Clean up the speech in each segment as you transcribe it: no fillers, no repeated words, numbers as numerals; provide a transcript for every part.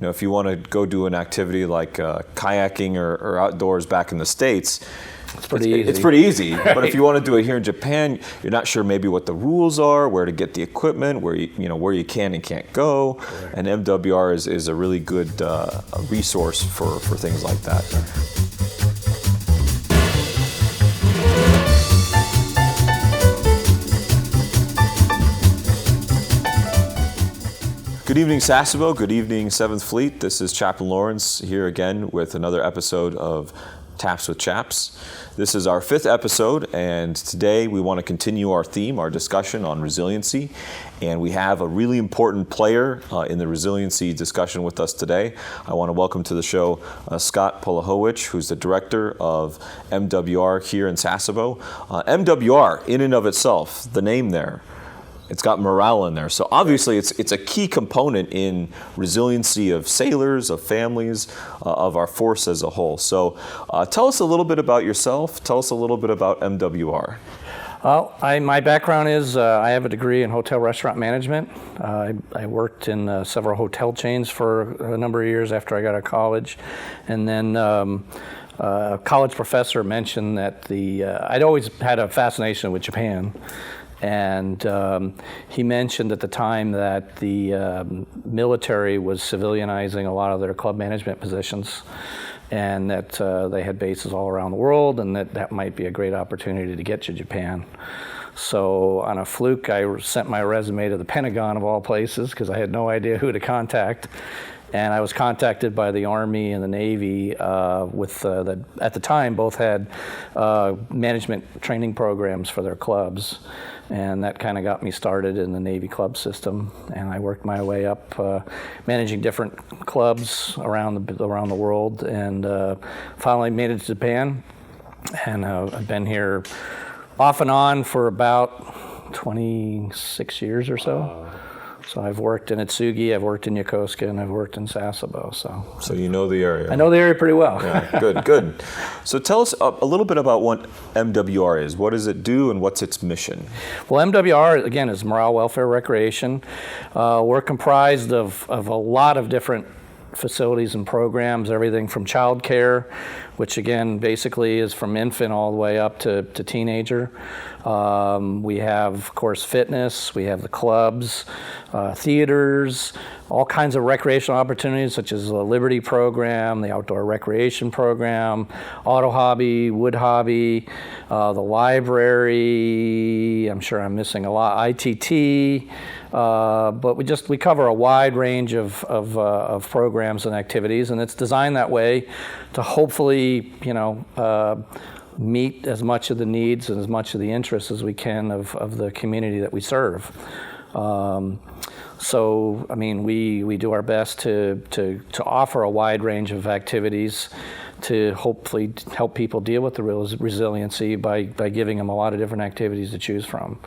if you want to go do an activity like kayaking or outdoors back in the States, it's pretty easy. It's pretty easy. Right. But if you want to do it here in Japan, you're not sure maybe what the rules are, where to get the equipment, where you can and can't go. Correct. And MWR is a really good resource for things like that. Good evening, Sasebo. Good evening, 7th Fleet. This is Chaplain Lawrence here again with another episode of Chaps with Chaps. This is our 5th episode, and today we want to continue our theme, our discussion on resiliency. And we have a really important player in the resiliency discussion with us today. I want to welcome to the show Scott Pulohowich, who's the director of MWR here in Sasebo. MWR, in and of itself, the name there, it's got morale in there. So obviously it's a key component in resiliency of sailors, of families, of our force as a whole. So tell us a little bit about yourself. Tell us a little bit about MWR. Well, my background is I have a degree in hotel restaurant management. I worked in several hotel chains for a number of years after I got out of college. And then a college professor mentioned that I'd always had a fascination with Japan. And he mentioned at the time that the military was civilianizing a lot of their club management positions, and that they had bases all around the world, and that might be a great opportunity to get to Japan. So on a fluke, I sent my resume to the Pentagon of all places because I had no idea who to contact. And I was contacted by the Army and the Navy that at the time both had management training programs for their clubs. And that kind of got me started in the Navy club system. And I worked my way up managing different clubs around the world, and finally made it to Japan. And I've been here off and on for about 26 years or so. So I've worked in Atsugi, I've worked in Yokosuka, and I've worked in Sasebo. So you know the area. I know the area pretty well. Yeah, good. So tell us a little bit about what MWR is. What does it do, and what's its mission? Well, MWR, again, is Morale, Welfare, Recreation. We're comprised of a lot of different facilities and programs, everything from child care, which again basically is from infant all the way up to teenager. We have, of course, fitness, we have the clubs, theaters, all kinds of recreational opportunities such as the Liberty program, the outdoor recreation program, auto hobby, wood hobby, the library, I'm sure I'm missing a lot, ITT, but we cover a wide range of programs and activities, and it's designed that way to hopefully, meet as much of the needs and as much of the interests as we can of the community that we serve. So, I mean, we do our best to offer a wide range of activities to hopefully help people deal with the resiliency by giving them a lot of different activities to choose from.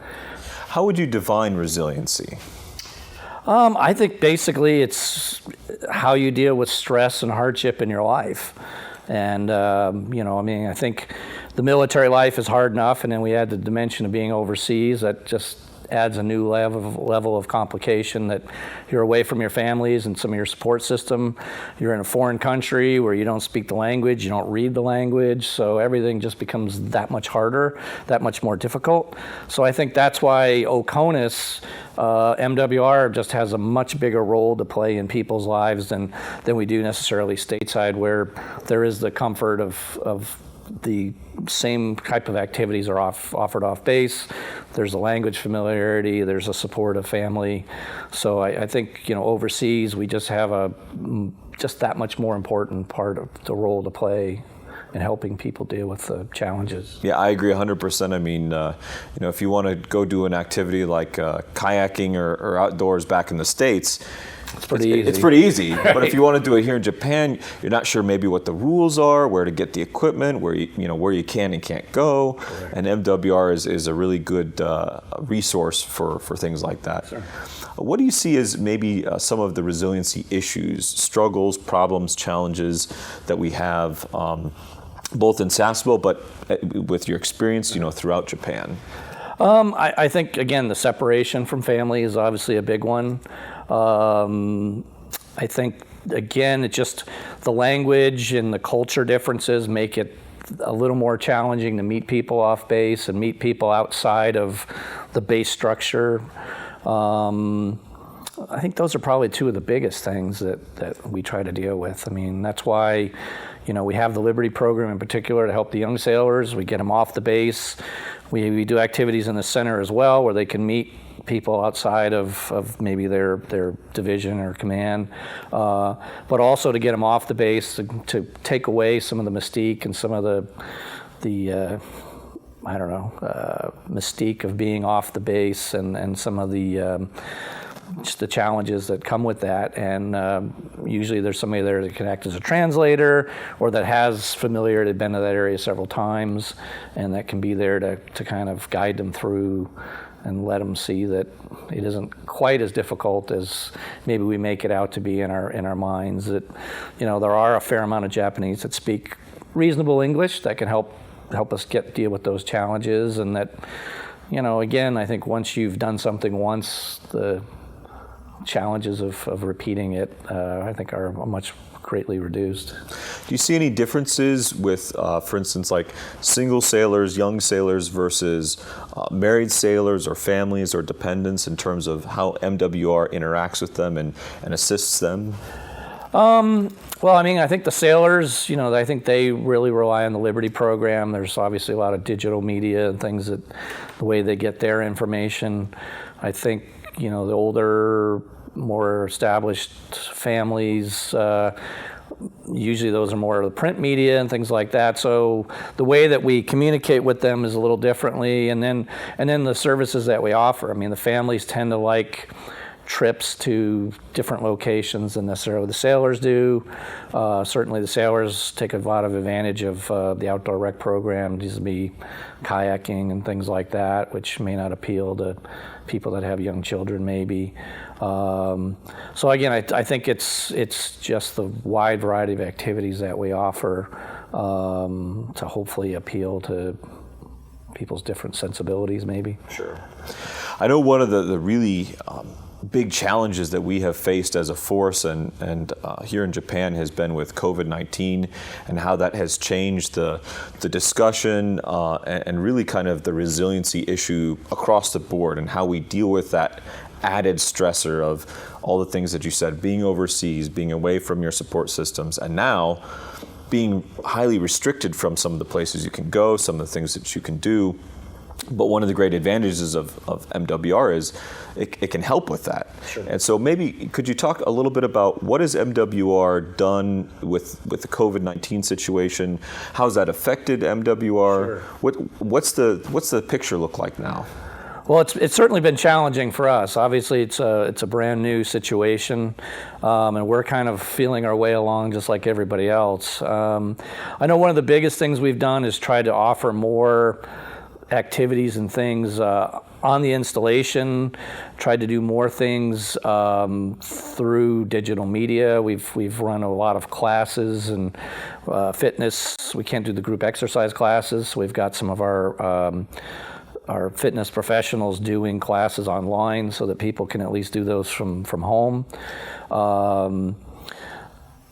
How would you define resiliency? I think basically it's how you deal with stress and hardship in your life. And, I think the military life is hard enough, and then we add the dimension of being overseas. That just adds a new level of complication, that you're away from your families and some of your support system. You're in a foreign country where you don't speak the language, you don't read the language, so everything just becomes that much harder, that much more difficult. So I think that's why OCONUS, MWR just has a much bigger role to play in people's lives than we do necessarily stateside, where there is the comfort of the same type of activities are offered off base. There's a language familiarity, there's a support of family. So I think, overseas we just have just that much more important part of the role to play in helping people deal with the challenges. Yeah, I agree 100%. I mean, if you want to go do an activity like kayaking or outdoors back in the States, it's pretty easy. It's pretty easy. Right. But if you want to do it here in Japan, you're not sure maybe what the rules are, where to get the equipment, where you can and can't go. Correct. And MWR is a really good resource for things like that. Sure. What do you see as maybe some of the resiliency issues, struggles, problems, challenges that we have, both in Sasebo, but with your experience, throughout Japan? I think, again, the separation from family is obviously a big one. I think again, it just the language and the culture differences make it a little more challenging to meet people off base and meet people outside of the base structure. I think those are probably two of the biggest things that we try to deal with. I mean, that's why, we have the Liberty program in particular to help the young sailors. We get them off the base. We do activities in the center as well where they can meet people outside of maybe their division or command, but also to get them off the base to take away some of the mystique and some of the mystique of being off the base and some of the just the challenges that come with that. And usually there's somebody there that can act as a translator or that has familiarity, been to that area several times, and that can be there to kind of guide them through and let them see that it isn't quite as difficult as maybe we make it out to be in our minds. That there are a fair amount of Japanese that speak reasonable English that can help us deal with those challenges, and that again, I think once you've done something once, the challenges of repeating it I think are much greatly reduced. Do you see any differences with, for instance, like single sailors, young sailors versus married sailors or families or dependents in terms of how MWR interacts with them and assists them? Well, I mean, I think the sailors, I think they really rely on the Liberty program. There's obviously a lot of digital media and things the way they get their information. I think, the older, more established families, usually those are more of the print media and things like that. So the way that we communicate with them is a little differently. And then the services that we offer. I mean, the families tend to like trips to different locations than necessarily the sailors do. Certainly the sailors take a lot of advantage of the outdoor rec program, vis-a-vis kayaking and things like that, which may not appeal to people that have young children maybe. So again, I think it's just the wide variety of activities that we offer to hopefully appeal to people's different sensibilities maybe. Sure. I know one of the really big challenges that we have faced as a force and here in Japan has been with COVID-19 and how that has changed the discussion and really kind of the resiliency issue across the board and how we deal with that added stressor of all the things that you said, being overseas, being away from your support systems, and now being highly restricted from some of the places you can go, some of the things that you can do. But one of the great advantages of MWR is it can help with that. Sure. And so maybe could you talk a little bit about what has MWR done with the COVID-19 situation? How's that affected MWR? Sure. What's the picture look like now? Well, it's certainly been challenging for us. Obviously, it's a brand new situation, and we're kind of feeling our way along just like everybody else. I know one of the biggest things we've done is try to offer more activities and things on the installation, tried to do more things through digital media. We've run a lot of classes and fitness. We can't do the group exercise classes, so we've got some of our fitness professionals doing classes online so that people can at least do those from home. And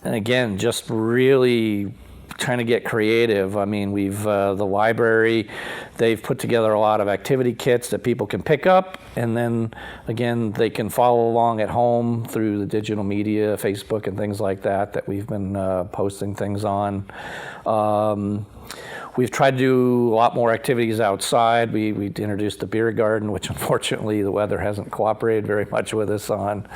again, just really trying to get creative. I mean, the library, they've put together a lot of activity kits that people can pick up, and then again, they can follow along at home through the digital media, Facebook and things like that we've been posting things on. We've tried to do a lot more activities outside. We introduced the beer garden, which unfortunately the weather hasn't cooperated very much with us on.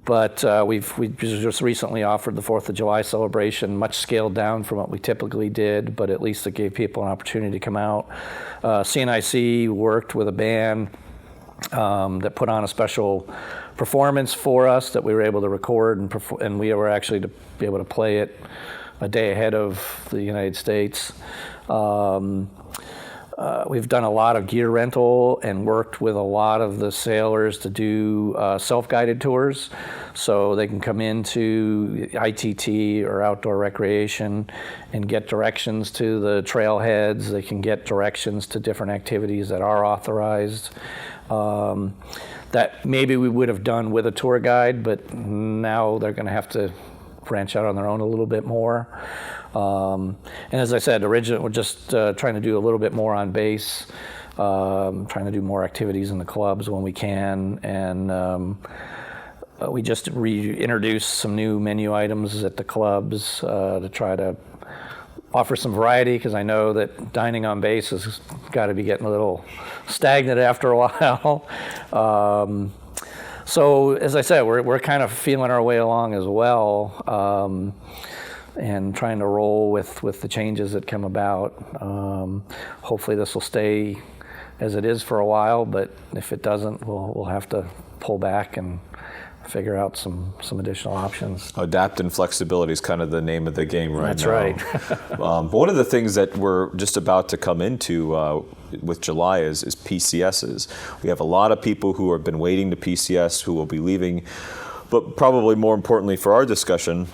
But we just recently offered the 4th of July celebration, much scaled down from what we typically did, but at least it gave people an opportunity to come out. CNIC worked with a band that put on a special performance for us that we were able to record and we were actually to be able to play it a day ahead of the United States. We've done a lot of gear rental and worked with a lot of the sailors to do self-guided tours, so they can come into ITT or outdoor recreation and get directions to the trailheads. They can get directions to different activities that are authorized. that maybe we would have done with a tour guide, but now they're going to have to branch out on their own a little bit more. And as I said, originally we're just trying to do a little bit more on base, trying to do more activities in the clubs when we can, and we just reintroduced some new menu items at the clubs to try to offer some variety, because I know that dining on base has got to be getting a little stagnant after a while. So as I said, we're kind of feeling our way along as well, and trying to roll with the changes that come about. Hopefully this will stay as it is for a while, but if it doesn't, we'll have to pull back and figure out some additional options. Adapt and flexibility is kind of the name of the game right That's now. right. But one of the things that we're just about to come into with July is PCSs. We have a lot of people who have been waiting to PCS who will be leaving, but probably more importantly for our discussion,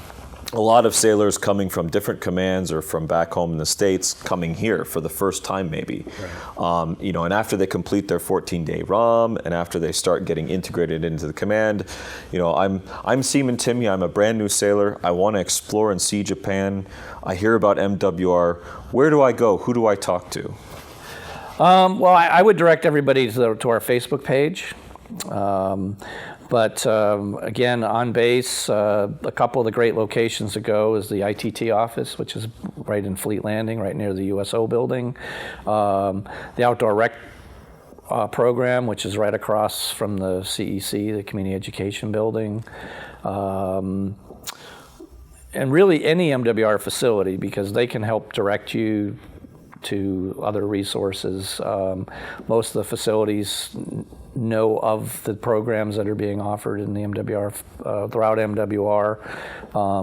a lot of sailors coming from different commands or from back home in the States coming here for the first time maybe. Right. And after they complete their 14-day ROM and after they start getting integrated into the command, I'm Seaman Timmy, I'm a brand new sailor, I want to explore and see Japan, I hear about MWR, where do I go, who do I talk to? Well, I would direct everybody to our Facebook page. But again, on base, a couple of the great locations to go is the ITT office, which is right in Fleet Landing, right near the USO building. The outdoor rec program, which is right across from the CEC, the Community Education Building. And really any MWR facility, because they can help direct you to other resources. Most of the facilities know of the programs that are being offered in the MWR, throughout MWR,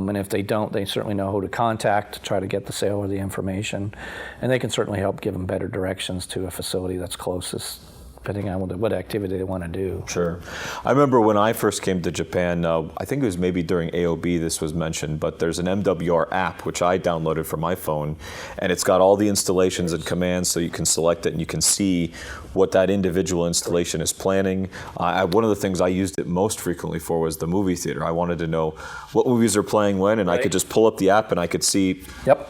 and if they don't, they certainly know who to contact to try to get the sale or the information, and they can certainly help give them better directions to a facility that's closest, depending on what activity they want to do. Sure. I remember when I first came to Japan, I think it was maybe during AOB this was mentioned, but there's an MWR app which I downloaded for my phone, and it's got all the installations and commands so you can select it and you can see what that individual installation is planning. One of the things I used it most frequently for was the movie theater. I wanted to know what movies are playing when, and right. I could just pull up the app and I could see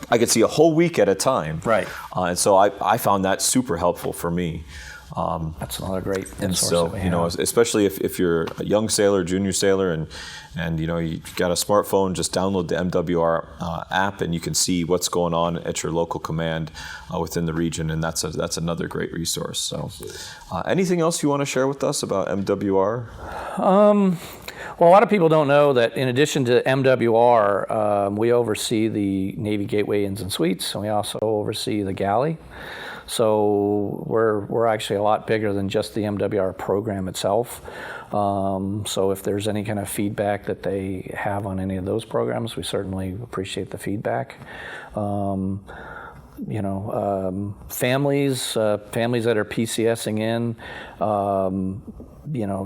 I could see a whole week at a time. Right. And so I found that super helpful for me. That's another great and source so that we have. Especially if you're a young sailor, junior sailor, and you've got a smartphone, just download the MWR app and you can see what's going on at your local command within the region, and that's another great resource. So anything else you want to share with us about MWR? Well, a lot of people don't know that in addition to MWR, we oversee the Navy Gateway Inns and Suites, and we also oversee the galley. So we're actually a lot bigger than just the MWR program itself. So if there's any kind of feedback that they have on any of those programs, we certainly appreciate the feedback. Families that are PCSing in,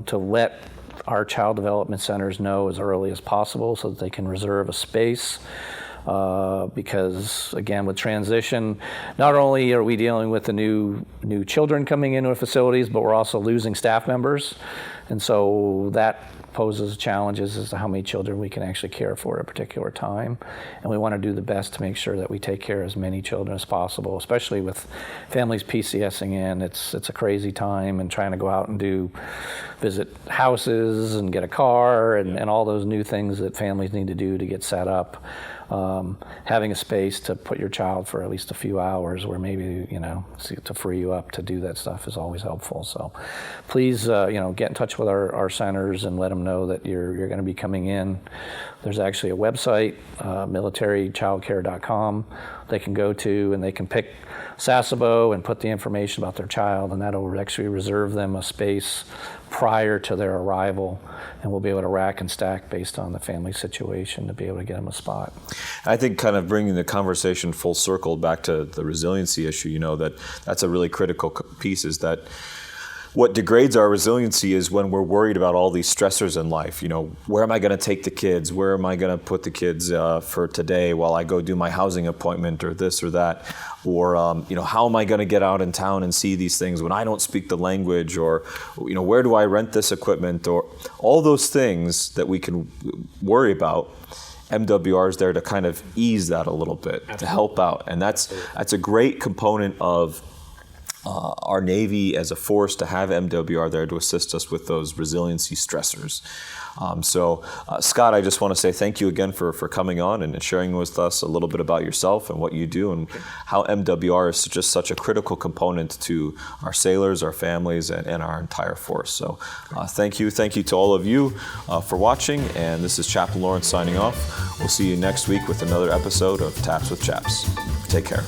to let our child development centers know as early as possible so that they can reserve a space. Because again, with transition, not only are we dealing with the new children coming into our facilities, but we're also losing staff members, and so that poses challenges as to how many children we can actually care for at a particular time. And we want to do the best to make sure that we take care of as many children as possible, especially with families PCSing in. It's a crazy time, and trying to go out and visit houses and get a car and all those new things that families need to do to get set up. Having a space to put your child for at least a few hours, where maybe to free you up to do that stuff, is always helpful. So please get in touch with our centers and let them know that you're going to be coming in. There's actually a website, militarychildcare.com, they can go to, and they can pick Sasebo and put the information about their child, and that'll actually reserve them a space prior to their arrival, and we'll be able to rack and stack based on the family situation to be able to get them a spot. I think kind of bringing the conversation full circle back to the resiliency issue, that's a really critical piece, is that what degrades our resiliency is when we're worried about all these stressors in life. You know, where am I going to take the kids? Where am I going to put the kids for today while I go do my housing appointment or this or that? Or, you know, how am I going to get out in town and see these things when I don't speak the language? Or, you know, where do I rent this equipment? Or all those things that we can worry about. MWR is there to kind of ease that a little bit, Absolutely. To help out. And that's a great component of our Navy as a force, to have MWR there to assist us with those resiliency stressors. Scott, I just want to say thank you again for coming on and sharing with us a little bit about yourself and what you do and how MWR is just such a critical component to our sailors, our families, and our entire force. So thank you to all of you for watching, and this is Chaplain Lawrence signing off. We'll see you next week with another episode of Taps with Chaps. Take care.